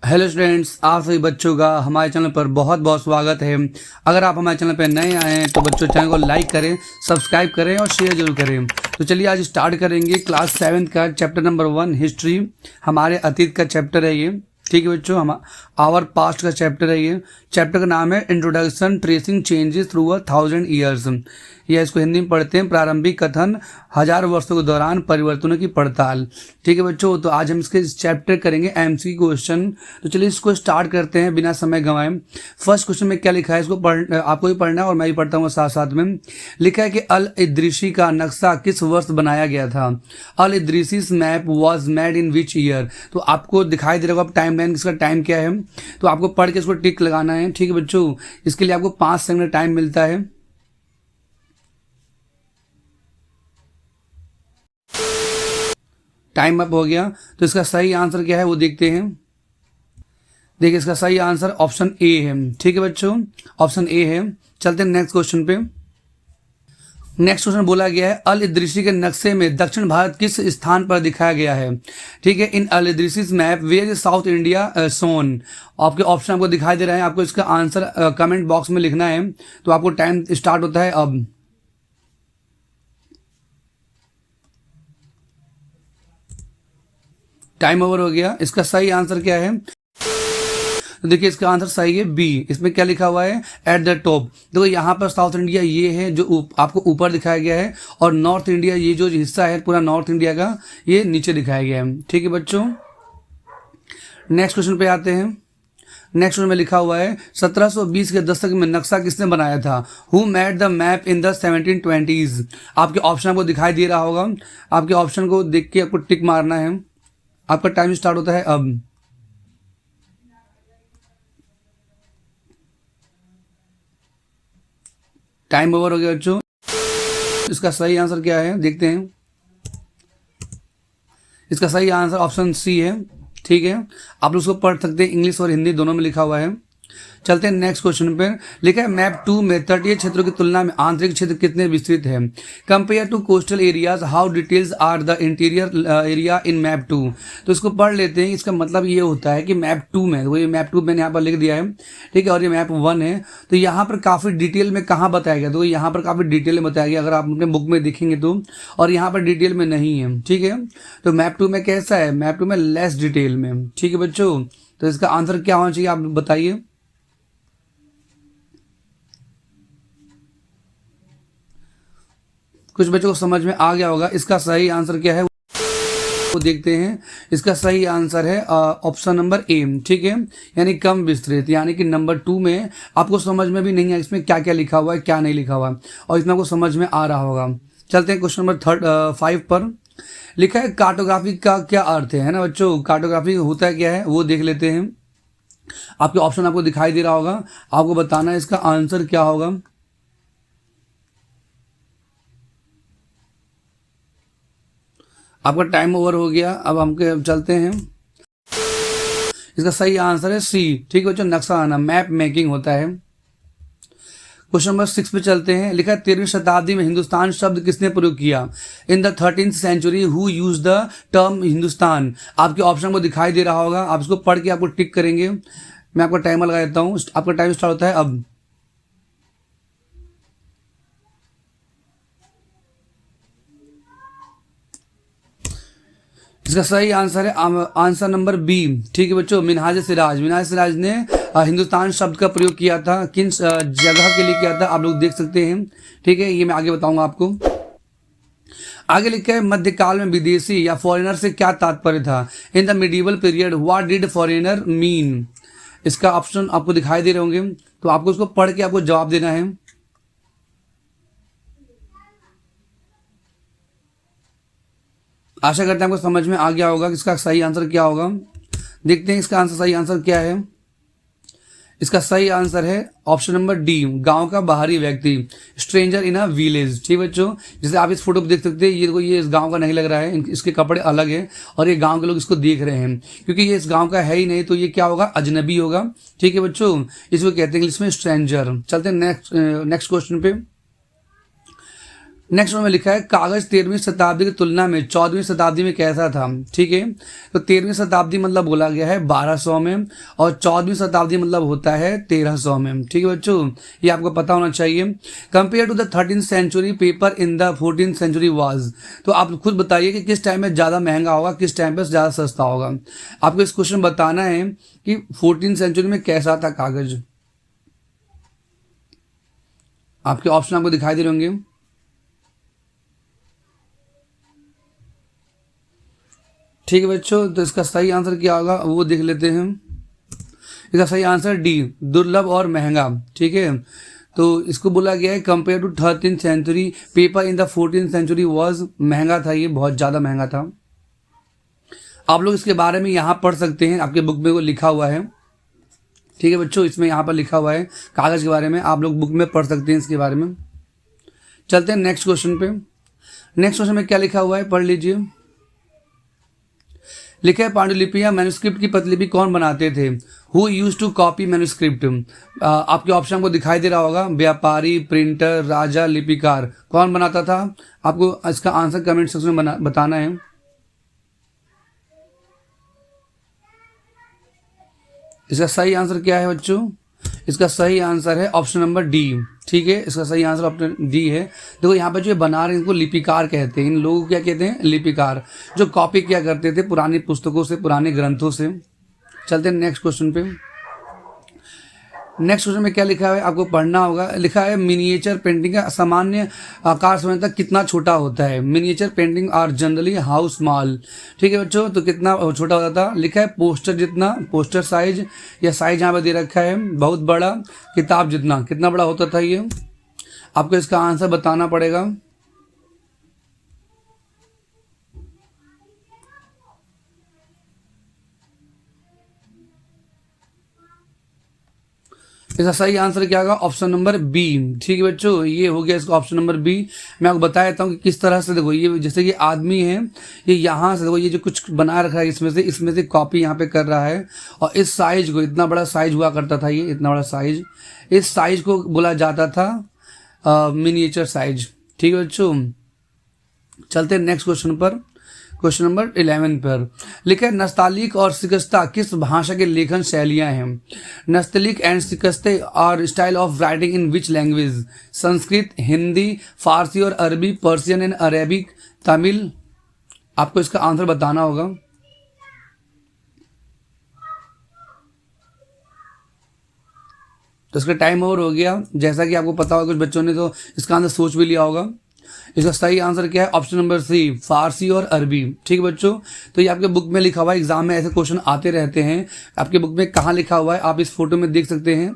Hello students, आप सभी बच्चों का हमारे चैनल पर बहुत बहुत स्वागत है। अगर आप हमारे चैनल पर नए आए हैं तो बच्चों चैनल को लाइक करें, सब्सक्राइब करें और शेयर जरूर करें। तो चलिए आज स्टार्ट करेंगे क्लास 7 का चैप्टर नंबर 1 हिस्ट्री। हमारे अतीत का चैप्टर है ये। ठीक है बच्चों, हम आवर पास्ट का चैप्टर है ये। चैप्टर का नाम है introduction tracing changes through 1000 years. या इसको हिंदी में पढ़ते हैं प्रारंभिक कथन हजार वर्षों के दौरान परिवर्तनों की पड़ताल। ठीक है बच्चों, तो आज हम इसके चैप्टर करेंगे एमसीक्यू क्वेश्चन। तो चलिए इसको स्टार्ट करते हैं बिना समय गंवाए। फर्स्ट क्वेश्चन में क्या लिखा है, इसको आपको भी पढ़ना है और मैं भी पढ़ता हूँ साथ साथ में। लिखा है कि अल इद्रिसी का नक्शा किस वर्ष बनाया गया था। Al Idrisi's map was made in which year. तो आपको दिखाई दे रहा होगा टाइम लाइन, इसका टाइम क्या है, तो आपको पढ़ के इसको टिक लगाना है। ठीक है बच्चों, इसके लिए आपको 5 सेकंड टाइम मिलता है। टाइम अप हो गया। तो इसका सही आंसर क्या है वो देखते हैं। देखिए इसका सही आंसर ऑप्शन ए है। ठीक है बच्चों, ऑप्शन ए है। चलते हैं नेक्स्ट क्वेश्चन पे। नेक्स्ट क्वेश्चन बोला गया है अल इद्रिसी के नक्शे में दक्षिण भारत किस स्थान पर दिखाया गया है। ठीक है, in Al Idrisi's map where is south India shown. आपके ऑप्शन आपको दिखाई दे रहे हैं, आपको इसका आंसर कमेंट बॉक्स में लिखना है। तो आपको टाइम स्टार्ट होता है अब। टाइम ओवर हो गया। इसका सही आंसर क्या है, तो देखिए इसका आंसर सही है बी। इसमें क्या लिखा हुआ है, एट द टॉप। देखो यहाँ पर साउथ इंडिया ये है जो आपको ऊपर दिखाया गया है, और नॉर्थ इंडिया ये जो हिस्सा है पूरा नॉर्थ इंडिया का ये नीचे दिखाया गया है। ठीक है बच्चों, नेक्स्ट क्वेश्चन पे आते हैं। नेक्स्ट क्वेश्चन में लिखा हुआ है 1720 के दशक में नक्शा किसने बनाया था। Who made the map in the 1720s। आपके ऑप्शन आपको दिखाई दे रहा होगा, आपके ऑप्शन को देख के आपको टिक मारना है। आपका टाइम स्टार्ट होता है अब। टाइम ओवर हो गया बच्चों। इसका सही आंसर क्या है देखते हैं। इसका सही आंसर ऑप्शन सी है। ठीक है, आप लोग उसको पढ़ सकते हैं, इंग्लिश और हिंदी दोनों में लिखा हुआ है। चलते हैं नेक्स्ट क्वेश्चन पे। लिखा है मैप 2 में तटीय क्षेत्रों की तुलना में आंतरिक क्षेत्र कितने विस्तृत है। Compare to coastal areas how details are the interior area in map 2। तो इसको पढ़ लेते हैं। इसका मतलब ये होता है कि मैप 2 में, वो ये मैप 2 मैंने यहाँ पर लिख दिया है। ठीक है, और ये मैप 1 है। तो यहाँ पर काफ़ी डिटेल में कहाँ बताया गया, तो यहाँ पर काफ़ी डिटेल में बताया गया अगर आप अपने बुक में देखेंगे तो, और यहाँ पर डिटेल में नहीं है। ठीक है, तो मैप 2 में कैसा है, मैप 2 में लेस डिटेल में। ठीक है बच्चों, तो इसका आंसर क्या होना चाहिए आप बताइए। कुछ बच्चों को समझ में आ गया होगा। इसका सही आंसर क्या है वो देखते हैं। इसका सही आंसर है ऑप्शन नंबर ए। ठीक है, यानी कम विस्तृत, यानी कि नंबर 2 में आपको समझ में भी नहीं है इसमें क्या क्या लिखा हुआ है क्या नहीं लिखा हुआ है, और इसमें आपको समझ में आ रहा होगा। चलते हैं क्वेश्चन नंबर 5 पर। लिखा है कार्टोग्राफी का क्या अर्थ है ना बच्चों। कार्टोग्राफी होता है क्या है वो देख लेते हैं। आपके ऑप्शन आपको दिखाई दे रहा होगा, आपको बताना है इसका आंसर क्या होगा। आपका टाइम ओवर हो गया। अब हम चलते हैं। इसका सही आंसर है सी। ठीक है बच्चों, नक्शा आना, मैप मेकिंग होता है। क्वेश्चन नंबर 6 पे चलते हैं। लिखा है 13वीं शताब्दी में हिंदुस्तान शब्द किसने प्रयोग किया। In the 13th century who use the term Hindustan. आपके ऑप्शन को दिखाई दे रहा होगा, आप इसको पढ़ के आपको टिक करेंगे। मैं आपका टाइमर लगा देता हूँ। आपका टाइम स्टार्ट होता है अब। इसका सही आंसर है आंसर नंबर बी। ठीक है बच्चों, मिनहाज सिराज। मिनहाज सिराज ने हिंदुस्तान शब्द का प्रयोग किया था, किन जगह के लिए किया था आप लोग देख सकते हैं। ठीक है, ये मैं आगे बताऊंगा आपको। आगे लिखा है मध्यकाल में विदेशी या फॉरेनर से क्या तात्पर्य था। In the medieval period what did foreigner mean. इसका ऑप्शन आपको दिखाई दे रहे होंगे, तो आपको इसको पढ़ के आपको जवाब देना है। आशा करते हैं आपको समझ में आ गया होगा कि इसका सही आंसर क्या होगा। देखते हैं इसका आंसर सही आंसर क्या है। इसका सही आंसर है ऑप्शन नंबर डी, गांव का बाहरी व्यक्ति, स्ट्रेंजर इन अ विलेज। ठीक बच्चों, जैसे आप इस फोटो को देख सकते हैं, ये इस गांव का नहीं लग रहा है, इसके कपड़े अलग हैं और ये गांव के लोग इसको देख रहे हैं, क्योंकि ये इस गांव का है ही नहीं, तो ये क्या होगा, अजनबी होगा। ठीक है बच्चों, इसको कहते हैं इंग्लिश में स्ट्रेंजर। चलते हैं नेक्स्ट क्वेश्चन पे। नेक्स्ट में लिखा है कागज 13वीं शताब्दी की तुलना में 14वीं शताब्दी में कैसा था। ठीक है, तो 13वीं शताब्दी मतलब बोला गया है 1200 में, और 14वीं शताब्दी मतलब होता है 1300 में। ठीक है बच्चों, ये आपको पता होना चाहिए। Compare to the 13th century paper in the 14th century was, तो आप खुद बताइए कि किस टाइम में ज़्यादा महंगा होगा, किस टाइम पर ज़्यादा सस्ता होगा। आपको इस क्वेश्चन बताना है कि 14th सेंचुरी में कैसा था कागज। आपके ऑप्शन आपको दिखाई दे रहे होंगे। ठीक है बच्चों, तो इसका सही आंसर क्या होगा वो देख लेते हैं। इसका सही आंसर डी, दुर्लभ और महंगा। ठीक है, तो इसको बोला गया है compare to 13th century paper in the 14th century was, महंगा था, ये बहुत ज़्यादा महंगा था। आप लोग इसके बारे में यहाँ पढ़ सकते हैं, आपके बुक में वो लिखा हुआ है। ठीक है बच्चों, इसमें यहाँ पर लिखा हुआ है कागज़ के बारे में, आप लोग बुक में पढ़ सकते हैं इसके बारे में। चलते हैं नेक्स्ट क्वेश्चन पे। नेक्स्ट क्वेश्चन में क्या लिखा हुआ है पढ़ लीजिए। लिखा है पांडुलिपियां मैन्युस्क्रिप्ट की प्रतिलिपि कौन बनाते थे। Who use to copy manuscript. आपके ऑप्शन को दिखाई दे रहा होगा, व्यापारी, प्रिंटर, राजा, लिपिकार, कौन बनाता था। आपको इसका आंसर कमेंट सेक्शन में बताना है। इसका सही आंसर क्या है बच्चों, इसका सही आंसर है ऑप्शन नंबर डी। ठीक है, इसका सही आंसर ऑप्शन डी है। देखो यहाँ पर जो बना रहे हैं इनको लिपिकार कहते हैं, इन लोगों को क्या कहते हैं, लिपिकार, जो कॉपी क्या करते थे पुरानी पुस्तकों से, पुराने ग्रंथों से। चलते हैं नेक्स्ट क्वेश्चन पे। नेक्स्ट क्वेश्चन में क्या लिखा है आपको पढ़ना होगा। लिखा है मिनिएचर पेंटिंग का सामान्य आकार समय तक कितना छोटा होता है। Miniature painting are generally how small. ठीक है बच्चों, तो कितना छोटा होता था। लिखा है पोस्टर जितना, पोस्टर साइज, या साइज यहाँ पे दे रखा है बहुत बड़ा, किताब जितना, कितना बड़ा होता था ये। आपको इसका आंसर बताना पड़ेगा। इसका सही आंसर क्या होगा, ऑप्शन नंबर बी। ठीक है बच्चों, ये हो गया इसका ऑप्शन नंबर बी। मैं आपको बता देता हूँ कि किस तरह से। देखो ये जैसे कि आदमी है, ये यहाँ से देखो ये जो कुछ बना रखा है इसमें से कॉपी यहाँ पे कर रहा है, और इस साइज को, इतना बड़ा साइज हुआ करता था, ये इतना बड़ा साइज, इस साइज को बोला जाता था मिनिएचर साइज। ठीक है बच्चों, चलते हैं नेक्स्ट क्वेश्चन पर। क्वेश्चन नंबर 11 पर लिखा है नस्तालिक और शिकस्ता किस भाषा के लेखन शैलियां हैं। Nastaliq and Shikasta are style of writing in which language. Sanskrit, Hindi, फारसी और अरबी, पर्शियन एंड अरेबिक, तमिल। आपको इसका आंसर बताना होगा। तो इसका टाइम ओवर हो गया। जैसा कि आपको पता होगा, कुछ बच्चों ने तो इसका आंसर सोच भी लिया होगा। इसका सही आंसर क्या है, ऑप्शन नंबर सी, फारसी और अरबी। ठीक है बच्चों, तो ये आपके बुक में लिखा हुआ है, एग्जाम में ऐसे क्वेश्चन आते रहते हैं। आपके बुक में कहाँ लिखा हुआ है आप इस फोटो में देख सकते हैं।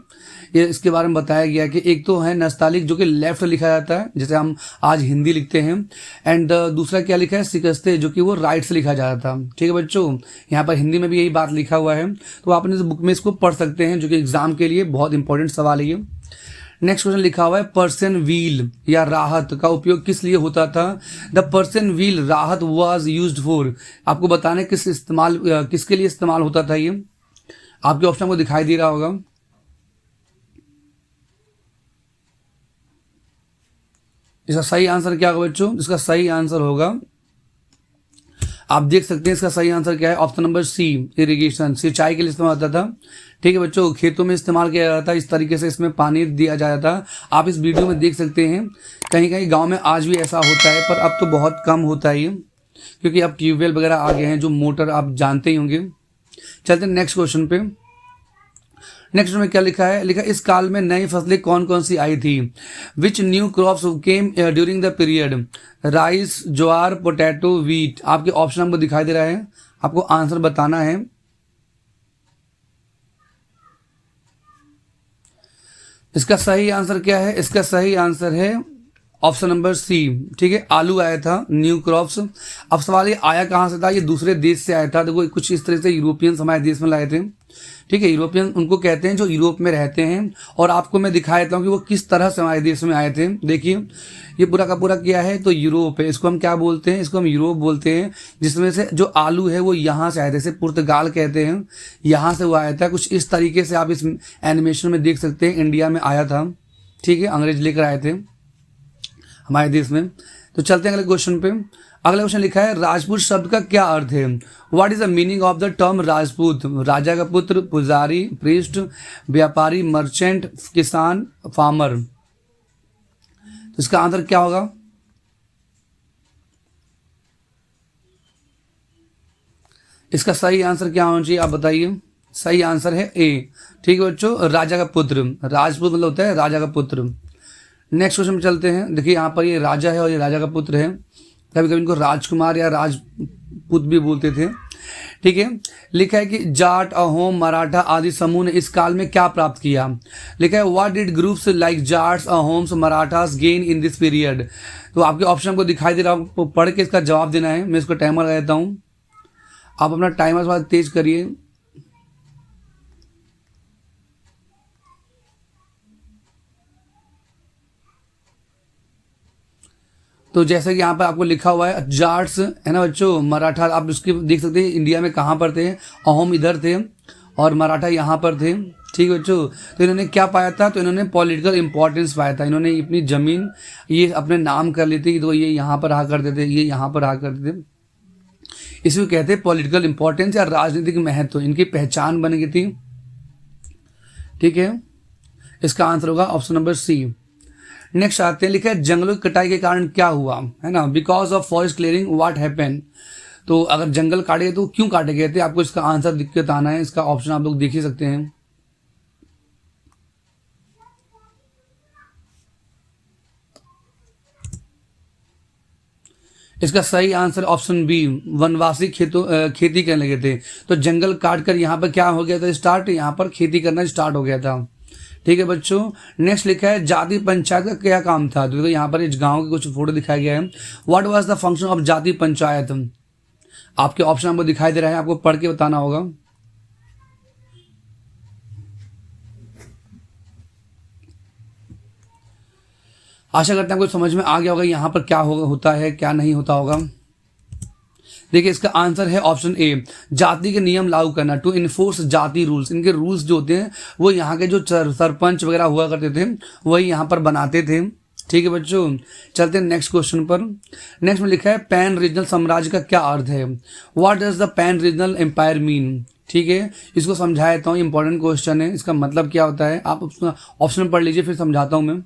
ये इसके बारे में बताया गया कि एक तो है नस्तालिक जो कि लेफ्ट लिखा जाता है, जैसे हम आज हिंदी लिखते हैं, एंड दूसरा क्या लिखा है, शिकस्ते, जो कि वो राइट से लिखा जाता था। ठीक है बच्चों, यहाँ पर हिंदी में भी यही बात लिखा हुआ है, तो आप अपने बुक में इसको पढ़ सकते हैं, जो कि एग्जाम के लिए बहुत इंपॉर्टेंट सवाल है ये। नेक्स्ट क्वेश्चन लिखा हुआ है पर्सन व्हील या राहत का उपयोग किस लिए होता था। द पर्सन व्हील राहत वाज यूज्ड फॉर। आपको बताना किसके लिए इस्तेमाल होता था ये। आपके ऑप्शन को दिखाई दे रहा होगा। इसका सही आंसर क्या होगा बच्चों, इसका सही आंसर होगा, आप देख सकते हैं इसका सही आंसर क्या है, ऑप्शन नंबर सी, इरिगेशन, सिंचाई के लिए इस्तेमाल होता था। ठीक है बच्चों, खेतों में इस्तेमाल किया जाता था, इस तरीके से इसमें पानी दिया जाता था। आप इस वीडियो में देख सकते हैं, कहीं कहीं गांव में आज भी ऐसा होता है, पर अब तो बहुत कम होता है ये, क्योंकि अब ट्यूबवेल वगैरह आ गए हैं, जो मोटर आप जानते ही होंगे। चलते हैं नेक्स्ट क्वेश्चन पे। नेक्स्ट में क्या लिखा है, लिखा इस काल में नई फसलें कौन कौन सी आई थी। Which new crops came during the period. Rice, jowar, potato, wheat. आपके ऑप्शन हमको दिखाई दे रहा है, आपको आंसर बताना है। इसका सही आंसर क्या है, इसका सही आंसर है ऑप्शन नंबर सी। ठीक है, आलू आया था, न्यू क्रॉप्स। अब सवाल ये आया कहाँ से था, ये दूसरे देश से आया था। देखो कुछ इस तरह से यूरोपियंस हमारे देश में लाए थे। ठीक है, यूरोपियन उनको कहते हैं जो यूरोप में रहते हैं, और आपको मैं दिखा देता हूँ कि वो किस तरह से हमारे देश में आए थे। देखिए ये पूरा का पूरा क्या है, तो यूरोप है, इसको हम क्या बोलते हैं, इसको हम यूरोप बोलते हैं। जिसमें से जो आलू है वो यहाँ से आए थे, जैसे पुर्तगाल कहते हैं, यहाँ से वो आया था। कुछ इस तरीके से आप इस एनिमेशन में देख सकते हैं, इंडिया में आया था। ठीक है, अंग्रेज लेकर आए थे हमारे देश में। तो चलते हैं अगले क्वेश्चन पे। अगला क्वेश्चन लिखा है राजपूत शब्द का क्या अर्थ है? What is the meaning of the term Rajput? राजा का पुत्र, पुजारी, प्रीस्ट, व्यापारी, मर्चेंट, किसान, फार्मर। तो इसका आंसर क्या होगा? इसका सही आंसर क्या होना चाहिए आप बताइए। सही आंसर है ए। ठीक है बच्चों, राजा का पुत्र। राजपूत मतलब होता है राजा का पुत्र। नेक्स्ट क्वेश्चन में चलते हैं। देखिए यहाँ पर ये राजा है और ये राजा का पुत्र है। कभी कभी इनको राजकुमार या राजपूत भी बोलते थे। ठीक है, लिखा है कि जाट, अहोम, मराठा आदि समूह ने इस काल में क्या प्राप्त किया? लिखा है what did groups like Jats, Ahoms, Marathas gain in this period? तो आपके ऑप्शन को दिखाई दे रहा हूँ, पढ़ के इसका जवाब देना है। मैं इसको टाइमर लगा देता हूँ, आप अपना टाइमर थोड़ा तेज करिए। तो जैसे कि यहाँ पर आपको लिखा हुआ है जाट्स है ना बच्चों, मराठा आप उसके देख सकते हैं इंडिया में कहाँ पर थे। अहोम इधर थे और मराठा यहाँ पर थे। ठीक है बच्चों, तो इन्होंने क्या पाया था? तो इन्होंने पॉलिटिकल इंपॉर्टेंस पाया था। इन्होंने अपनी जमीन ये अपने नाम कर ली थी, तो ये यहाँ पर रहा करते थे, ये यहाँ पर रहा करते थे। इसको कहते हैं पॉलिटिकल इंपॉर्टेंस या राजनीतिक महत्व, इनकी पहचान बन गई थी। ठीक है, इसका आंसर होगा ऑप्शन नंबर सी। नेक्स्ट आते हैं, लिखा है जंगलों की कटाई के कारण क्या हुआ? है ना, because of forest clearing what happen? तो अगर जंगल काटे गए तो क्यों काटे गए थे? आपको इसका आंसर दिक्कत आना है। इसका ऑप्शन आप लोग देख ही सकते हैं। इसका सही आंसर ऑप्शन बी, वनवासी खेती करने लगे थे। तो जंगल काट कर यहाँ पर क्या हो गया था स्टार्ट, यहाँ पर खेती करना स्टार्ट हो गया था। ठीक है बच्चों, नेक्स्ट लिखा है जाति पंचायत का क्या काम था? तो यहाँ पर इस गांव के कुछ फोटो दिखाया गया है। What was the function of जाति पंचायत? आपके ऑप्शन आपको दिखाई दे रहा है, आपको पढ़ के बताना होगा। आशा करते हैं आपको समझ में आ गया होगा यहाँ पर क्या होता है, क्या नहीं होता होगा। देखिए इसका आंसर है ऑप्शन ए, जाति के नियम लागू करना, टू इन्फोर्स जाति रूल्स। इनके रूल्स जो होते हैं वो यहाँ के जो सरपंच वगैरह हुआ करते थे वही यहाँ पर बनाते थे। ठीक है बच्चों, चलते हैं नेक्स्ट क्वेश्चन पर। नेक्स्ट में लिखा है पैन रीजनल साम्राज्य का क्या अर्थ है? What does the pan regional empire mean? ठीक है, इसको समझा देता हूँ, इंपॉर्टेंट क्वेश्चन है। इसका मतलब क्या होता है आप ऑप्शन पढ़ लीजिए, फिर समझाता हूँ मैं।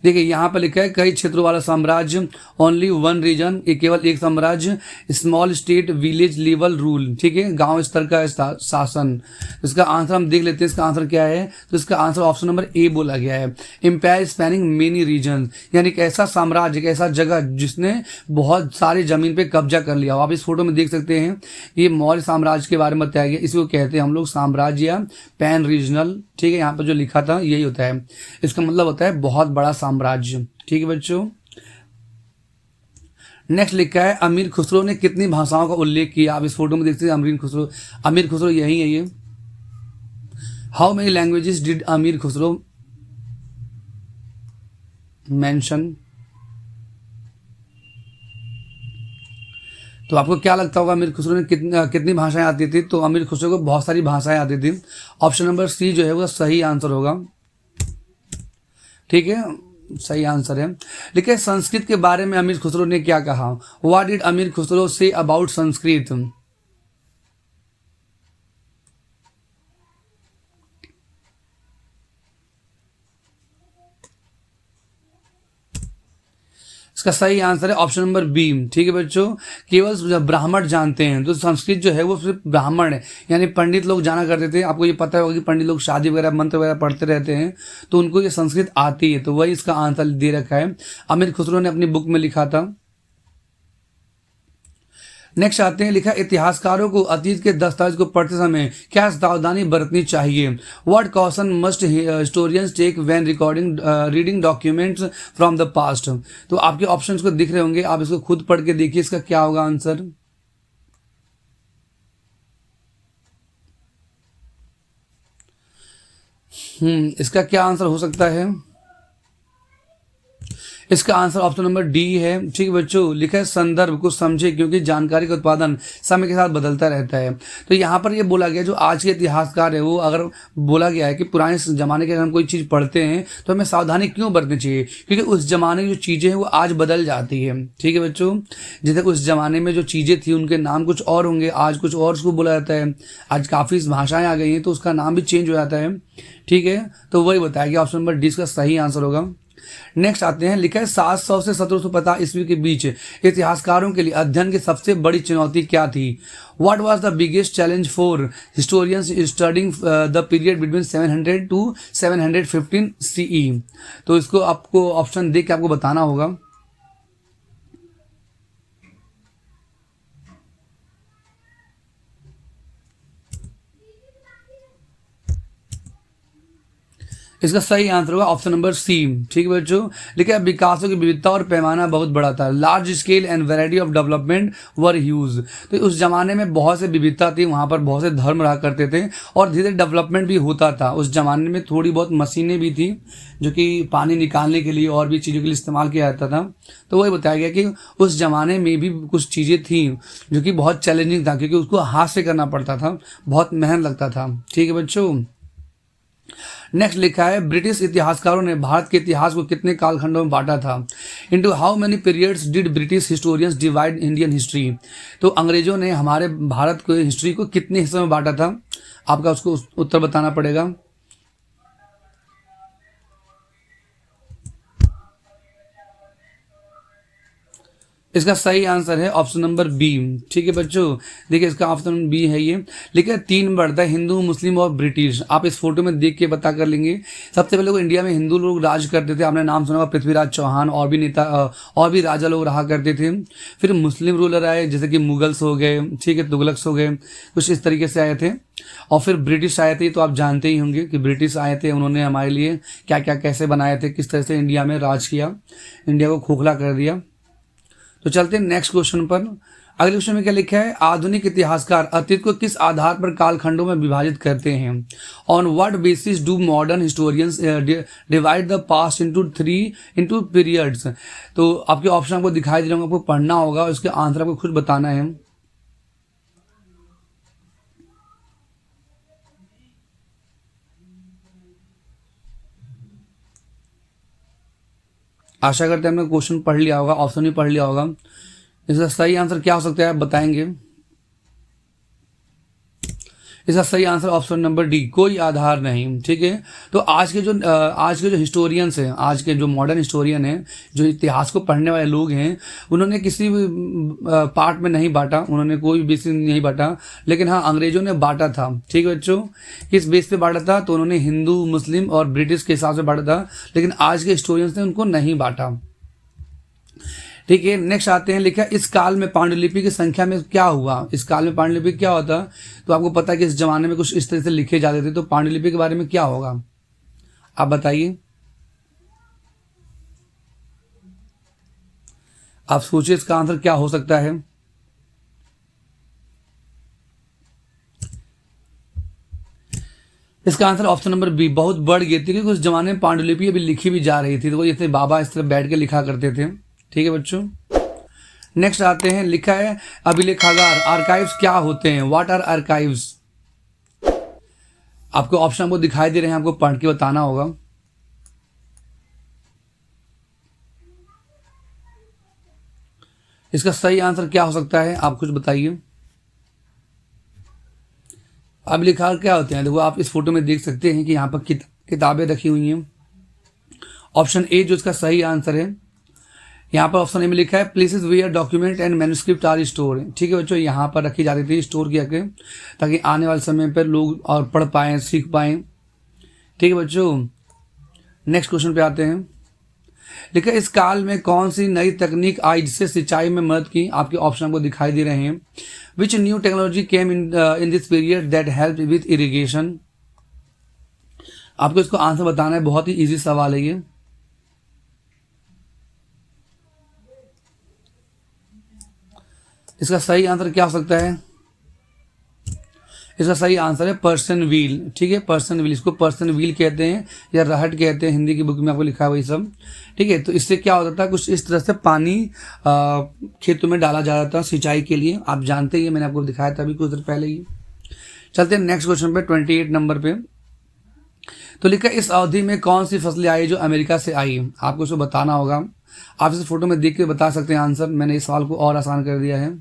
देखिए यहाँ पर लिखा है कई क्षेत्रों वाला साम्राज्य, ओनली वन रीजन, ये केवल एक साम्राज्य, small state, village level rule. ठीक है, गांव स्तर का शासन। इसका आंसर हम देख लेते हैं, इसका आंसर क्या है? तो इसका आंसर ऑप्शन नंबर ए बोला गया है, एम्पायर स्पैनिंग मेनी रीजन, यानी एक ऐसा साम्राज्य, एक ऐसा जगह जिसने बहुत सारी जमीन पे कब्जा कर लिया हो। आप इस फोटो में देख सकते हैं, ये मौर्य साम्राज्य के बारे में बताया गया। इसको कहते हैं हम लोग साम्राज्य या पैन रीजनल। ठीक है, यहाँ पर जो लिखा था यही होता है, इसका मतलब होता है बहुत बड़ा साम्राज्य। ठीक है बच्चों, नेक्स्ट लिखा है अमीर खुसरो ने कितनी भाषाओं का उल्लेख किया? आप इस फोटो में देखते हैं अमीर खुसरो यही है ये। हाउ मेनी लैंग्वेजेस डिड अमीर खुसरो मेंशन? तो आपको क्या लगता होगा अमीर खुसरो ने कितनी भाषाएं आती थी? तो अमीर खुसरो को बहुत सारी भाषाएं आती थी। ऑप्शन नंबर सी जो है वो सही आंसर होगा। ठीक है, सही आंसर है। लेकिन संस्कृत के बारे में अमीर खुसरो ने क्या कहा? व्हाट डिड अमीर खुसरो से अबाउट संस्कृत? इसका सही आंसर है ऑप्शन नंबर बी। ठीक है बच्चों, केवल ब्राह्मण जानते हैं, तो संस्कृत जो है वो सिर्फ ब्राह्मण है, यानी पंडित लोग जाना करते थे। आपको ये पता होगा कि पंडित लोग शादी वगैरह मंत्र वगैरह पढ़ते रहते हैं, तो उनको ये संस्कृत आती है, तो वही इसका आंसर दे रखा है। अमीर खुसरो ने अपनी बुक में लिखा था। नेक्स्ट आते हैं, लिखा इतिहासकारों को अतीत के दस्तावेज को पढ़ते समय क्या सावधानी बरतनी चाहिए? What caution must historians take when reading documents from the past? तो आपके ऑप्शंस को दिख रहे होंगे, आप इसको खुद पढ़ के देखिए, इसका क्या होगा आंसर। इसका क्या आंसर हो सकता है? इसका आंसर ऑप्शन नंबर डी है। ठीक है बच्चों, लिखा है संदर्भ को समझे क्योंकि जानकारी का उत्पादन समय के साथ बदलता रहता है। तो यहाँ पर ये बोला गया जो आज के इतिहासकार है वो अगर बोला गया है कि पुराने जमाने के अगर हम कोई चीज़ पढ़ते हैं तो हमें सावधानी क्यों बरतनी चाहिए, क्योंकि उस जमाने की जो चीज़ें हैं वो आज बदल जाती है। ठीक है बच्चों, जैसे उस जमाने में जो चीज़ें थी उनके नाम कुछ और होंगे, आज कुछ और उसको बोला जाता है। आज काफ़ी भाषाएं आ गई हैं तो उसका नाम भी चेंज हो जाता है। ठीक है, तो वही बताया गया, ऑप्शन नंबर डी इसका सही आंसर होगा। नेक्स्ट आते हैं, लिखा है 700 से 1750 ईस्वी के बीच इतिहासकारों के लिए अध्ययन की सबसे बड़ी चुनौती क्या थी? What was the biggest challenge for historians studying the period between 700 to 715 CE? तो इसको आपको ऑप्शन देख के आपको बताना होगा। इसका सही आंसर होगा ऑप्शन नंबर सी। ठीक है बच्चों, लिखा है विकासों की विविधता और पैमाना बहुत बड़ा था। Large scale and variety of development were huge. तो उस जमाने में बहुत से विविधता थी, वहाँ पर बहुत से धर्म रहा करते थे और धीरे डेवलपमेंट भी होता था। उस जमाने में थोड़ी बहुत मशीनें भी थी जो कि पानी निकालने के लिए और भी चीज़ों के लिए इस्तेमाल किया जाता था। तो वही बताया गया कि उस जमाने में भी कुछ चीज़ें थी जो कि बहुत चैलेंजिंग था, क्योंकि उसको हाथ से करना पड़ता था, बहुत मेहनत लगता था। ठीक है बच्चों, नेक्स्ट लिखा है ब्रिटिश इतिहासकारों ने भारत के इतिहास को कितने कालखंडों में बांटा था? Into how many periods did British historians divide Indian history? तो अंग्रेजों ने हमारे भारत को हिस्ट्री को कितने हिस्सों में बांटा था? आपका उसको उत्तर बताना पड़ेगा। इसका सही आंसर है ऑप्शन नंबर बी। ठीक है बच्चों, देखिए इसका ऑप्शन बी है ये। लिखा है 3 बढ़ता है, हिंदू, मुस्लिम और ब्रिटिश। आप इस फोटो में देख के पता कर लेंगे। सबसे पहले वो इंडिया में हिंदू लोग राज करते थे, आपने नाम सुना होगा पृथ्वीराज चौहान, और भी नेता और भी राजा लोग रहा करते थे। फिर मुस्लिम रूलर आए जैसे कि मुगल्स हो गए, ठीक है, तुगलक्स हो गए, कुछ इस तरीके से आए थे। और फिर ब्रिटिश आए थे, तो आप जानते ही होंगे कि ब्रिटिश आए थे, उन्होंने हमारे लिए क्या क्या कैसे बनाए थे, किस तरह से इंडिया में राज किया, इंडिया को खोखला कर दिया। तो चलते हैं नेक्स्ट क्वेश्चन पर। अगले क्वेश्चन में क्या लिखा है, आधुनिक इतिहासकार अतीत को किस आधार पर कालखंडों में विभाजित करते हैं? On what basis do modern historians divide the past into periods? तो आपके ऑप्शन आपको दिखाई दे रहे होंगे, आपको पढ़ना होगा, उसके आंसर आपको खुद बताना है। आशा करते हैं आपने क्वेश्चन पढ़ लिया होगा, ऑप्शन भी पढ़ लिया होगा। इसका सही आंसर क्या हो सकता है आप बताएंगे? इसका सही आंसर ऑप्शन नंबर डी, कोई आधार नहीं। ठीक है, तो आज के जो हिस्टोरियंस हैं, आज के जो मॉडर्न हिस्टोरियन हैं, जो इतिहास को पढ़ने वाले लोग हैं, उन्होंने किसी भी पार्ट में नहीं बांटा, उन्होंने कोई बेसिस नहीं बांटा। लेकिन हाँ, अंग्रेजों ने बांटा था। ठीक है बच्चों, किस बेस पे बांटा था? तो उन्होंने हिंदू, मुस्लिम और ब्रिटिश के हिसाब से बांटा था, लेकिन आज के हिस्टोरियंस ने उनको नहीं बांटा। ठीक है, नेक्स्ट आते हैं, लिखा इस काल में पांडुलिपि की संख्या में क्या हुआ? इस काल में पांडुलिपि क्या होता? तो आपको पता है कि इस जमाने में कुछ इस तरह से लिखे जाते थे, तो पांडुलिपि के बारे में क्या होगा आप बताइए। आप सोचिए इसका आंसर क्या हो सकता है। इसका आंसर ऑप्शन नंबर बी, बहुत बढ़ गई थी, क्योंकि उस जमाने में पांडुलिपि अभी लिखी भी जा रही थी, तो वो जैसे बाबा इस तरह बैठ के लिखा करते थे। ठीक है बच्चों, नेक्स्ट आते हैं, लिखा है अभिलेखागार आर्काइव्स क्या होते हैं? What are archives? आपको ऑप्शन आपको दिखाई दे रहे हैं, आपको पढ़ के बताना होगा। इसका सही आंसर क्या हो सकता है, आप कुछ बताइए। अभिलेखागार क्या होते हैं? देखो आप इस फोटो में देख सकते हैं कि यहाँ पर किताबें रखी हुई हैं। ऑप्शन ए जो इसका सही आंसर है, यहाँ पर ऑप्शन ए में लिखा है places where document and manuscript are store. ठीक है बच्चों, यहाँ पर रखी जाती थी, स्टोर किया के, ताकि आने वाले समय पर लोग और पढ़ पाएँ, सीख पाएँ। ठीक है बच्चों, नेक्स्ट क्वेश्चन पे आते हैं। लिखा इस काल में कौन सी नई तकनीक आई जिससे सिंचाई में मदद की? आपके ऑप्शन आपको दिखाई दे रहे हैं। Which new technology came in this period that help with irrigation? आपको इसको आंसर बताना है, बहुत ही इजी सवाल है ये। इसका सही आंसर क्या हो सकता है? इसका सही आंसर है पर्सन व्हील। ठीक है, पर्सन व्हील, इसको पर्सन व्हील कहते हैं या रहट कहते हैं, हिंदी की बुक में आपको लिखा है वही सब। ठीक है, तो इससे क्या होता था, कुछ इस तरह से पानी खेतों में डाला जाता था सिंचाई के लिए। आप जानते ही, मैंने आपको दिखाया था अभी कुछ देर पहले ही। चलते हैं नेक्स्ट क्वेश्चन पे, 28 नंबर पे। तो लिखा इस अवधि में कौन सी फसलें आई जो अमेरिका से आई। आपको इसको बताना होगा। आप इस फोटो में देख के बता सकते हैं आंसर। मैंने इस सवाल को और आसान कर दिया है।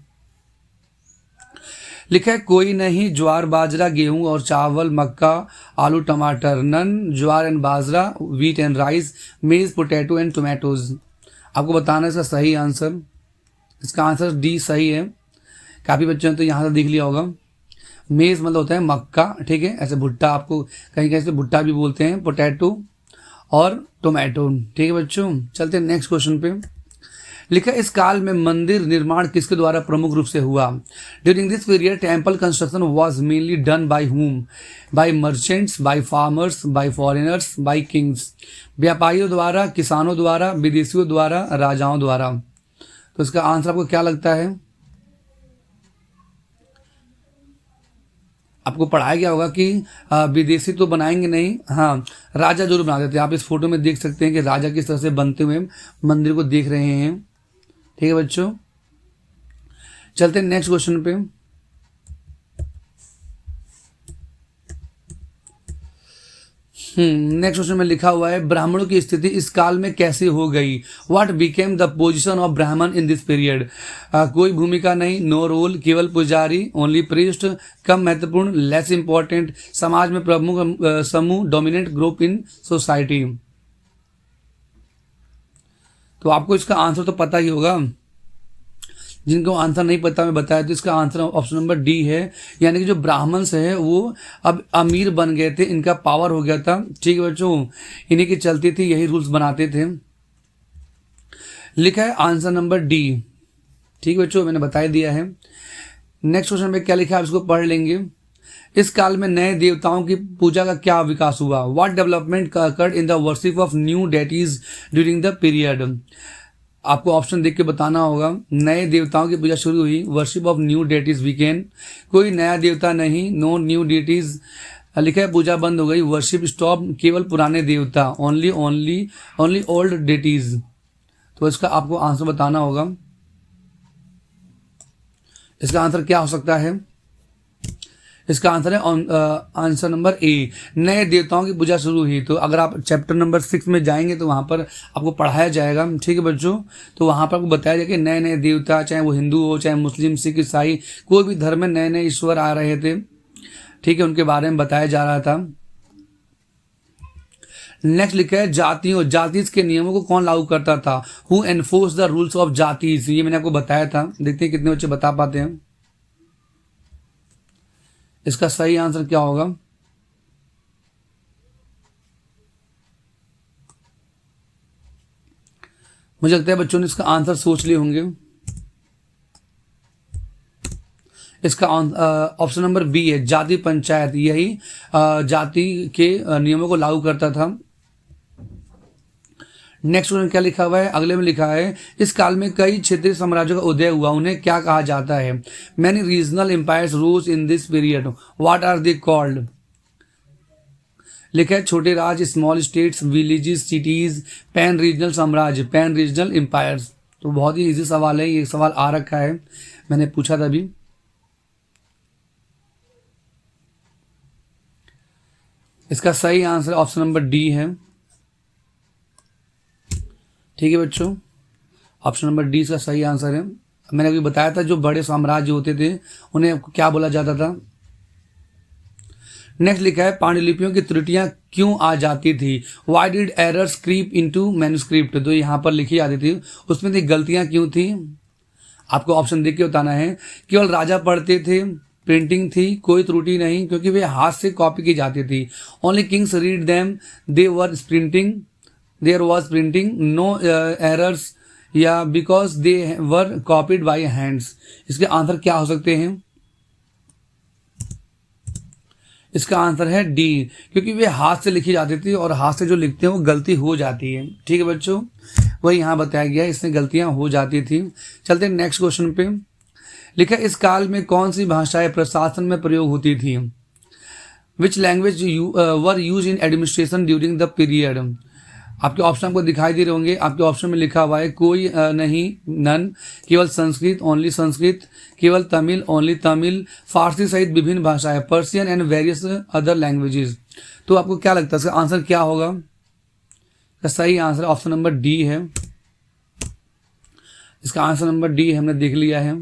लिखा है कोई नहीं, ज्वार बाजरा गेहूं और चावल, मक्का आलू टमाटर। None, jowar and bajra, wheat and rice, maize potato and tomatoes. आपको बताना है इसका सही आंसर। इसका आंसर डी सही है। काफ़ी बच्चों ने तो यहाँ से देख लिया होगा। मेज मतलब होता है मक्का, ठीक है, ऐसे भुट्टा, आपको कहीं कहीं से भुट्टा भी बोलते हैं, पोटैटो और टोमेटो। ठीक है बच्चों, चलते हैं नेक्स्ट क्वेश्चन पे। लिखा इस काल में मंदिर निर्माण किसके द्वारा प्रमुख रूप से हुआ। During this period temple construction was mainly done by whom, by merchants, by farmers, by foreigners, by kings. व्यापारियों द्वारा, किसानों द्वारा, विदेशियों द्वारा, राजाओं द्वारा। तो इसका आंसर आपको क्या लगता है। आपको पढ़ाया गया होगा कि विदेशी तो बनाएंगे नहीं, हाँ राजा जरूर बना देते हैं। आप इस फोटो में देख सकते हैं कि राजा किस तरह से बनते हुए मंदिर को देख रहे हैं। ठीक है बच्चों, चलते हैं नेक्स्ट क्वेश्चन पे। नेक्स्ट क्वेश्चन में लिखा हुआ है ब्राह्मणों की स्थिति इस काल में कैसे हो गई। What became the position of ब्राह्मण इन दिस पीरियड। कोई भूमिका नहीं, नो रोल, केवल पुजारी, ओनली प्रीस्ट, कम महत्वपूर्ण, लेस इंपॉर्टेंट, समाज में प्रमुख समूह, डोमिनेंट ग्रुप इन सोसाइटी। तो आपको इसका आंसर तो पता ही होगा। जिनको आंसर नहीं पता मैं बताया, तो इसका आंसर ऑप्शन नंबर डी है। यानी कि जो ब्राह्मण्स है वो अब अमीर बन गए थे, इनका पावर हो गया था। ठीक है बच्चों, इन्हीं की चलती थी, यही रूल्स बनाते थे। लिखा है आंसर नंबर डी। ठीक है बच्चों, मैंने बता दिया है। नेक्स्ट क्वेश्चन में क्या लिखा है, आप इसको पढ़ लेंगे। इस काल में नए देवताओं की पूजा का क्या विकास हुआ। What development occurred in the worship of new deities during the period. आपको ऑप्शन देख के बताना होगा। नए देवताओं की पूजा शुरू हुई, worship of new deities weekend, कोई नया देवता नहीं, नो न्यू डेटीज। लिखा है पूजा बंद हो गई, वर्शिप स्टॉप, केवल पुराने देवता, only only only old deities. तो इसका आपको आंसर बताना होगा। इसका आंसर क्या हो सकता है। इसका आंसर है आंसर नंबर ए, नए देवताओं की पूजा शुरू हुई। तो अगर आप चैप्टर नंबर 6 में जाएंगे तो वहाँ पर आपको पढ़ाया जाएगा। ठीक है बच्चों, तो वहाँ पर आपको बताया जाएगा कि नए नए देवता, चाहे वो हिंदू हो, चाहे मुस्लिम, सिख, ईसाई, कोई भी धर्म में नए नए ईश्वर आ रहे थे। ठीक है, उनके बारे में बताया जा रहा था। नेक्स्ट लिखा है जातियों, जातीज के नियमों को कौन लागू करता था। Who enforce the rules of jatis. ये मैंने आपको बताया था। देखते हैं कितने बच्चे बता पाते हैं। इसका सही आंसर क्या होगा। मुझे लगता है बच्चों ने इसका आंसर सोच लिए होंगे। इसका ऑप्शन नंबर बी है, जाति पंचायत। यही जाति के नियमों को लागू करता था। नेक्स्ट क्वेश्चन क्या लिखा हुआ है, अगले में लिखा है इस काल में कई क्षेत्रीय साम्राज्यों का उदय हुआ, उन्हें क्या कहा जाता है। Many regional empires rules in this period, what are they called. लिखा है छोटे राज्य, small states, villages, cities, pan regional साम्राज्य, पैन रीजनल एम्पायर्स। तो बहुत ही इजी सवाल है, ये सवाल आ रखा है, मैंने पूछा था अभी। इसका सही आंसर ऑप्शन नंबर डी है। ठीक है बच्चों, ऑप्शन नंबर डी इसका सही आंसर है। मैंने अभी बताया था जो बड़े साम्राज्य होते थे उन्हें क्या बोला जाता था। नेक्स्ट लिखा है पांडुलिपियों की त्रुटियां क्यों आ जाती थी। Why did errors creep into manuscript. तो यहाँ पर लिखी जाती थी, उसमें थी गलतियां क्यों थी। आपको ऑप्शन देख के बताना है। केवल राजा पढ़ते थे, प्रिंटिंग थी, कोई त्रुटि नहीं क्योंकि वे हाथ से कॉपी की जाती थी, only kings read them, they were printing, there was printing, no errors, या because they were copied by hands. इसके आंसर क्या हो सकते हैं। इसका आंसर है डी, क्योंकि वे हाथ से लिखी जाती थी और हाथ से जो लिखते हैं वो गलती हो जाती है। ठीक है बच्चों, वही यहाँ बताया गया है, इसमें गलतियां हो जाती थी। चलते हैं नेक्स्ट क्वेश्चन पे। लिखा इस काल में कौन सी भाषाएं प्रशासन में प्रयोग होती थी? Which language were use in administration during the period? आपके ऑप्शन आपको दिखाई दे रहे होंगे। आपके ऑप्शन में लिखा हुआ है कोई नहीं, नन, केवल संस्कृत, ओनली संस्कृत, केवल तमिल, ओनली तमिल, फारसी सहित विभिन्न भाषाएं, Persian and various other languages. तो आपको क्या लगता है इसका आंसर क्या होगा? इसका सही आंसर ऑप्शन नंबर डी है। इसका आंसर नंबर डी हमने देख लिया है।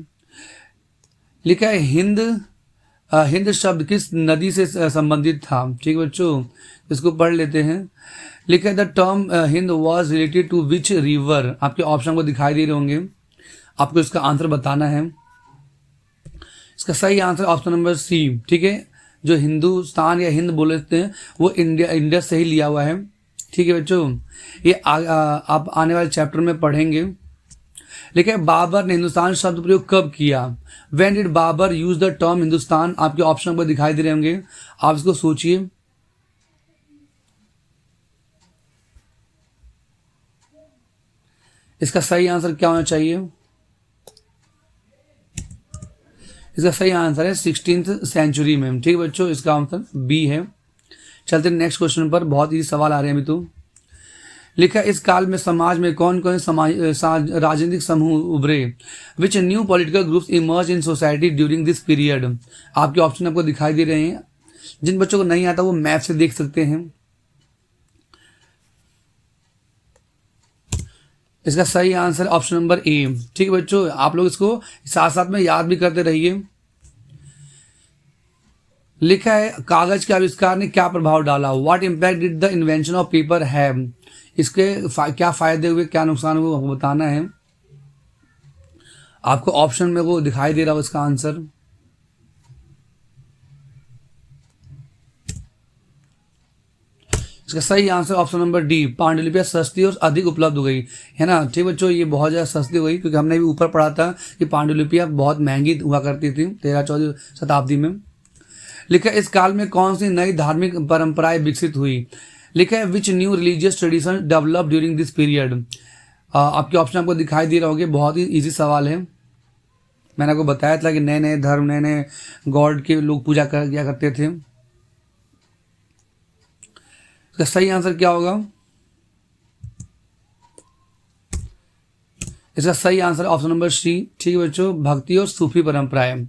लिखा है हिंद शब्द किस नदी से संबंधित था? ठीक है बच्चों, इसको पढ़ लेते हैं। लिखा है the term Hind was related to which river? आपके ऑप्शन को दिखाई दे रहे होंगे, आपको इसका आंसर बताना है। इसका सही आंसर ऑप्शन नंबर सी। ठीक है, जो हिंदुस्तान या हिंद बोलते हैं वो इंडिया से ही लिया हुआ है। ठीक है बच्चों, ये आप आने वाले चैप्टर में पढ़ेंगे। लेकिन बाबर ने हिंदुस्तान शब्द प्रयोग कब किया? When did Babur use the term Hindustan? आपके ऑप्शन पर दिखाई दे रहे होंगे, आप इसको सोचिए। इसका सही आंसर क्या होना चाहिए? इसका सही आंसर है 16th सेंचुरी में। ठीक है बच्चों, इसका आंसर बी है। चलते नेक्स्ट क्वेश्चन पर, बहुत ही सवाल आ रहे हैं अभी तो। लिखा इस काल में समाज में कौन कौन राजनीतिक समूह उभरे? Which new political groups emerge in society during this period? आपके ऑप्शन आपको दिखाई दे रहे हैं। जिन बच्चों को नहीं आता वो मैप से देख सकते हैं। इसका सही आंसर ऑप्शन नंबर ए। ठीक है बच्चों, आप लोग इसको साथ साथ में याद भी करते रहिए। लिखा है कागज के आविष्कार ने क्या प्रभाव डाला? What impact did the invention of paper have? इसके क्या फायदे हुए, क्या नुकसान हुए, हमको बताना है। आपको ऑप्शन में वो दिखाई दे रहा हो इसका आंसर। इसका सही आंसर ऑप्शन नंबर डी, पांडुलिपियां सस्ती और अधिक उपलब्ध हो गई, है ना। ठीक बच्चों, ये बहुत ज़्यादा सस्ती हो गई, क्योंकि हमने भी ऊपर पढ़ा था कि पांडुलिपियां बहुत महंगी हुआ करती थी 13-14 शताब्दी में। लिखा इस काल में कौन सी नई धार्मिक परंपराएं विकसित हुई? लिखा है which new religious tradition develop during this period? आपके ऑप्शन आपको दिखाई दे रहे होंगे, बहुत ही इजी सवाल है। मैंने आपको बताया था कि नए नए धर्म, नए नए गॉड के लोग पूजा किया करते थे। इसका सही आंसर क्या होगा? इसका सही आंसर ऑप्शन नंबर सी। ठीक है बच्चों, भक्ति और सूफी परंपराएं।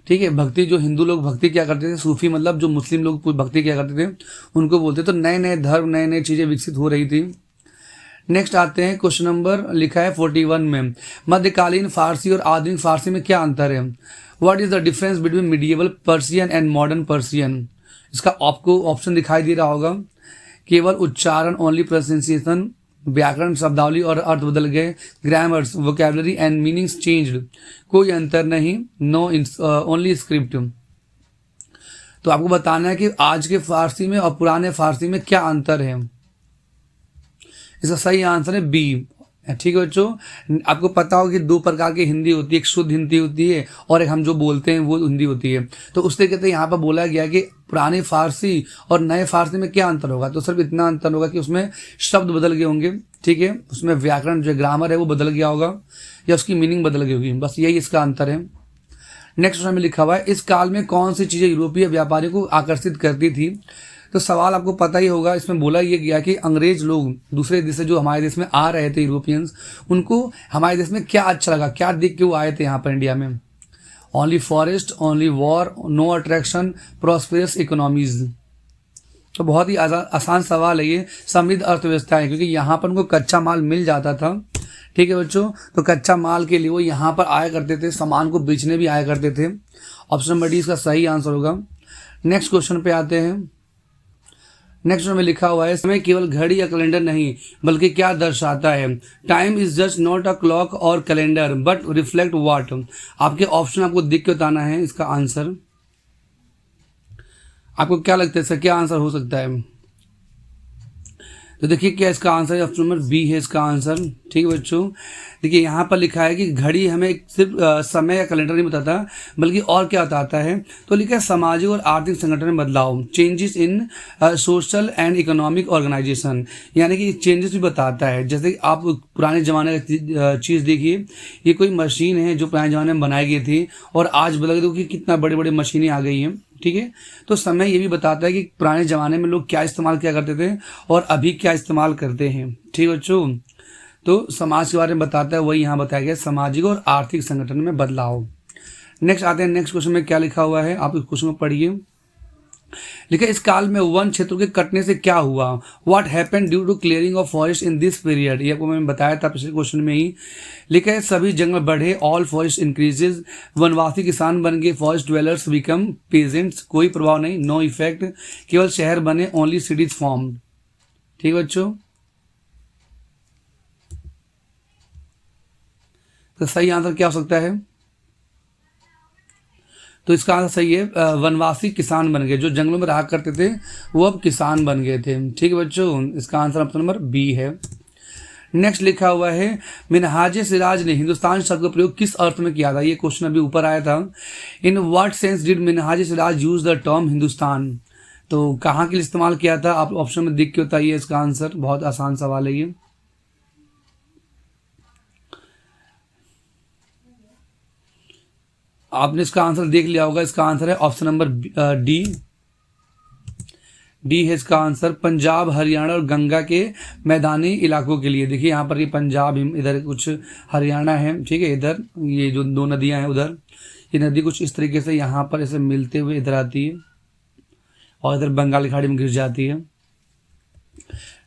ठीक है, भक्ति जो हिंदू लोग भक्ति क्या करते थे, सूफी मतलब जो मुस्लिम लोग भक्ति क्या करते थे उनको बोलते। तो नए नए धर्म, नए नए चीजें विकसित हो रही थी। नेक्स्ट आते हैं क्वेश्चन नंबर लिखा है 41 में, मध्यकालीन फारसी और आधुनिक फारसी में क्या अंतर है? What is the difference between medieval Persian and modern Persian? इसका आपको ऑप्शन दिखाई दे रहा होगा। केवल उच्चारण, ओनली प्रोनाउंसिएशन, व्याकरण, शब्दावली और अर्थ बदल गए, grammars, vocabulary and meanings changed, कोई अंतर नहीं, नो ओनली स्क्रिप्ट। तो आपको बताना है कि आज के फारसी में और पुराने फारसी में क्या अंतर है। इसका सही आंसर है बी। ठीक है बच्चों, आपको पता हो कि दो प्रकार की हिंदी होती है, एक शुद्ध हिंदी होती है और एक हम जो बोलते हैं वो हिंदी होती है। तो उससे कहते हैं यहाँ पर बोला गया कि पुराने फारसी और नए फारसी में क्या अंतर होगा? तो सिर्फ इतना अंतर होगा कि उसमें शब्द बदल गए होंगे। ठीक है, उसमें व्याकरण जो ग्रामर है वो बदल गया होगा या उसकी मीनिंग बदल गई होगी, बस यही इसका अंतर है। नेक्स्ट में लिखा हुआ है इस काल में कौन सी चीजें यूरोपीय व्यापारियों को आकर्षित करती थी? तो सवाल आपको पता ही होगा, इसमें बोला ये गया कि अंग्रेज लोग दूसरे देश से जो हमारे देश में आ रहे थे, यूरोपियंस, उनको हमारे देश में क्या अच्छा लगा, क्या देख के वो आए थे यहाँ पर इंडिया में? Only forest, only war, no attraction, prosperous economies. तो बहुत ही आसान सवाल है ये, समृद्ध अर्थव्यवस्था है, क्योंकि यहाँ पर उनको कच्चा माल मिल जाता था। ठीक है बच्चों, तो कच्चा माल के लिए वो यहाँ पर आया करते थे, सामान को बेचने भी आया करते थे। ऑप्शन नंबर डी इसका सही आंसर होगा। नेक्स्ट क्वेश्चन पे आते हैं। नेक्स्ट में लिखा हुआ है समय केवल घड़ी या कैलेंडर नहीं बल्कि क्या दर्शाता है? Time is just not a clock और कैलेंडर बट रिफ्लेक्ट व्हाट? आपके ऑप्शन आपको दिख के बताना है इसका आंसर। आपको क्या लगता है इसका क्या आंसर हो सकता है? तो देखिए क्या इसका आंसर है, ऑप्शन नंबर बी है इसका आंसर। ठीक है बच्चों, देखिए यहाँ पर लिखा है कि घड़ी हमें सिर्फ समय या कैलेंडर नहीं बताता बल्कि और क्या बताता है। तो लिखा है सामाजिक और आर्थिक संगठन में बदलाव, changes in social and economic organisation, यानी कि चेंजेस भी बताता है। जैसे कि आप पुराने ज़माने का चीज़ देखिए, ये कोई मशीन है जो पुराने ज़माने में बनाई गई थी और आज बदल गई, कि कितना बड़े बड़े मशीनें आ गई हैं। ठीक है, तो समय ये भी बताता है कि पुराने ज़माने में लोग क्या इस्तेमाल किया करते थे और अभी क्या इस्तेमाल करते हैं। ठीक है बच्चों, तो समाज के बारे में बताता है, वही यहाँ बताया गया, सामाजिक और आर्थिक संगठन में बदलाव। नेक्स्ट आते हैं, नेक्स्ट क्वेश्चन में क्या लिखा हुआ है, आप इस क्वेश्चन को पढ़िए। लिखा इस काल में वन क्षेत्रों के कटने से क्या हुआ, what happened due to clearing of forest in this period, ये आपको मैंने बताया था पिछले क्वेश्चन में ही। लिखा है सभी जंगल बढ़े, ऑल फॉरेस्ट इंक्रीजेज, वनवासी किसान बन गए, फॉरेस्ट ड्वेलर्स बिकम पीजेंट्स, कोई प्रभाव नहीं, नो इफेक्ट, केवल शहर बने, ओनली सिटीज फॉर्म्ड। ठीक है बच्चों, तो सही आंसर क्या हो सकता है, तो इसका आंसर सही है, वनवासी किसान बन गए, जो जंगलों में रहा करते थे वो अब किसान बन गए थे। ठीक है बच्चों, इसका आंसर ऑप्शन नंबर बी है। नेक्स्ट लिखा हुआ है मिनहाज सिराज ने हिंदुस्तान शब्द का प्रयोग किस अर्थ में किया था, ये क्वेश्चन अभी ऊपर आया था। In what sense did Minhaj Siraj use the term Hindustan, तो कहाँ के लिए इस्तेमाल किया था, आप ऑप्शन में देख के बताइए इसका आंसर, बहुत आसान सवाल है ये। आपने इसका आंसर देख लिया होगा, इसका आंसर है ऑप्शन नंबर डी, डी है इसका आंसर, पंजाब हरियाणा और गंगा के मैदानी इलाकों के लिए। देखिए यहाँ पर ये पंजाब, इधर कुछ हरियाणा है, ठीक है, इधर ये जो दो नदियां हैं उधर, ये नदी कुछ इस तरीके से यहाँ पर ऐसे मिलते हुए इधर आती है और इधर बंगाल की खाड़ी में गिर जाती है।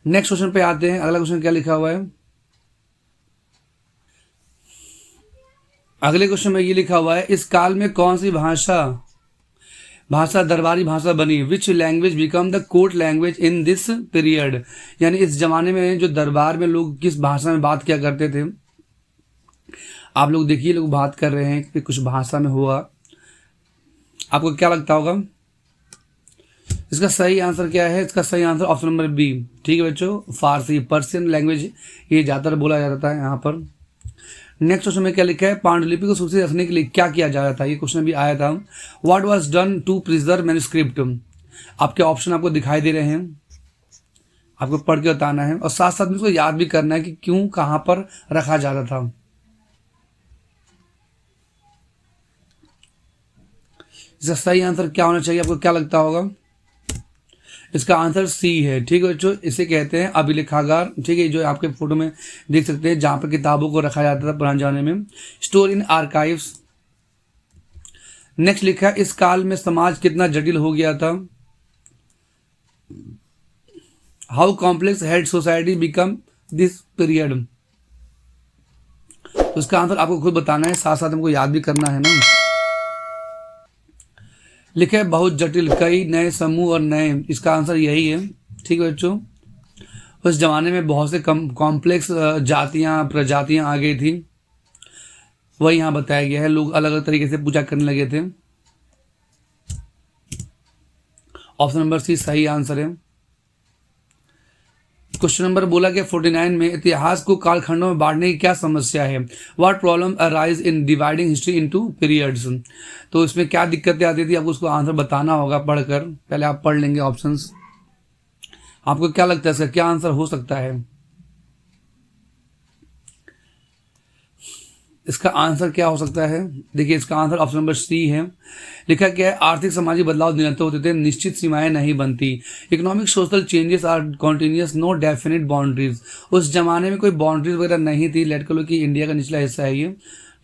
नेक्स्ट क्वेश्चन पे आते हैं, अगला क्वेश्चन क्या लिखा हुआ है, अगले क्वेश्चन में ये लिखा हुआ है इस काल में कौन सी भाषा दरबारी भाषा बनी, which language become the court language in this period, यानी इस जमाने में जो दरबार में लोग किस भाषा में बात किया करते थे। आप लोग देखिए, लोग बात कर रहे हैं कि कुछ भाषा में हुआ, आपको क्या लगता होगा इसका सही आंसर क्या है, इसका सही आंसर ऑप्शन नंबर बी। ठीक है बच्चों, फारसी, पर्शियन लैंग्वेज ये ज़्यादातर बोला जाता है यहाँ पर। नेक्स्ट क्वेश्चन में क्या लिखा है, पांडुलिपि को सुरक्षित रखने के लिए क्या किया जा रहा था, ये क्वेश्चन भी आया था। What was done to preserve manuscript, आपके ऑप्शन आपको दिखाई दे रहे हैं, आपको पढ़ के बताना है और साथ साथ में इसको याद भी करना है कि क्यों कहाँ पर रखा जा रहा था। इसका सही आंसर क्या होना चाहिए, आपको क्या लगता होगा, इसका आंसर सी है। ठीक है बच्चों, इसे कहते हैं अभिलेखागार। ठीक है, जो आपके फोटो में देख सकते हैं, जहां पर किताबों को रखा जाता था पुराने जमाने में, स्टोर इन आर्काइव्स। नेक्स्ट लिखा है इस काल में समाज कितना जटिल हो गया था, how complex had society become this period, तो इसका आंसर आपको खुद बताना है, साथ साथ हमको याद भी करना है ना। लिखे बहुत जटिल, कई नए समूह और नए, इसका आंसर यही है। ठीक है बच्चों, उस जमाने में बहुत से कॉम्प्लेक्स जातियां प्रजातियां आ गई थी, वही यहाँ बताया गया है, लोग अलग अलग तरीके से पूजा करने लगे थे। ऑप्शन नंबर सी सही आंसर है। क्वेश्चन नंबर बोला गया 49 में इतिहास को कालखंडों में बांटने की क्या समस्या है, what problem arise in dividing history into periods, तो इसमें क्या दिक्कतें आती थी, आपको उसको आंसर बताना होगा पढ़कर। पहले आप पढ़ लेंगे ऑप्शंस, आपको क्या लगता है इसका क्या आंसर हो सकता है, इसका आंसर क्या हो सकता है। देखिए इसका आंसर ऑप्शन नंबर सी है। लिखा क्या है आर्थिक सामाजिक बदलाव निरंतर होते थे, निश्चित सीमाएं नहीं बनती, economic social changes are continuous, no definite boundaries, उस जमाने में कोई बाउंड्रीज वगैरह नहीं थी। लेट करो कि इंडिया का निचला हिस्सा है ये,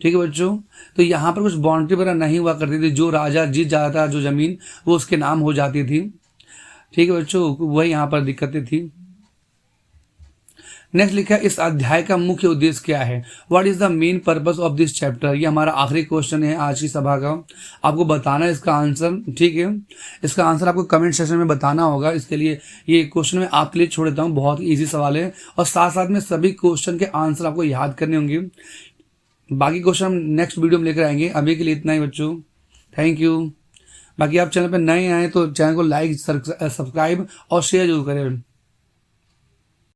ठीक है बच्चों, तो यहाँ पर कुछ बाउंड्री वगैरह नहीं हुआ करती थी, जो राजा जीत जाता था जो जमीन वो उसके नाम हो जाती थी। ठीक है बच्चों, वही यहाँ पर दिक्कतें थी। नेक्स्ट लिखा है इस अध्याय का मुख्य उद्देश्य क्या है, what is the main purpose of this chapter, ये हमारा आखिरी क्वेश्चन है आज की सभा का, आपको बताना है इसका आंसर। ठीक है, इसका आंसर आपको कमेंट सेक्शन में बताना होगा, इसके लिए ये क्वेश्चन मैं आपके लिए छोड़ देता हूँ, बहुत इजी सवाल है और साथ साथ में सभी क्वेश्चन के आंसर आपको याद करने होंगे। बाकी क्वेश्चन हम नेक्स्ट वीडियो में लेकर आएंगे, अभी के लिए इतना ही बच्चों, थैंक यू। बाकी आप चैनल पर नए आए तो चैनल को लाइक सब्सक्राइब और शेयर जरूर करें।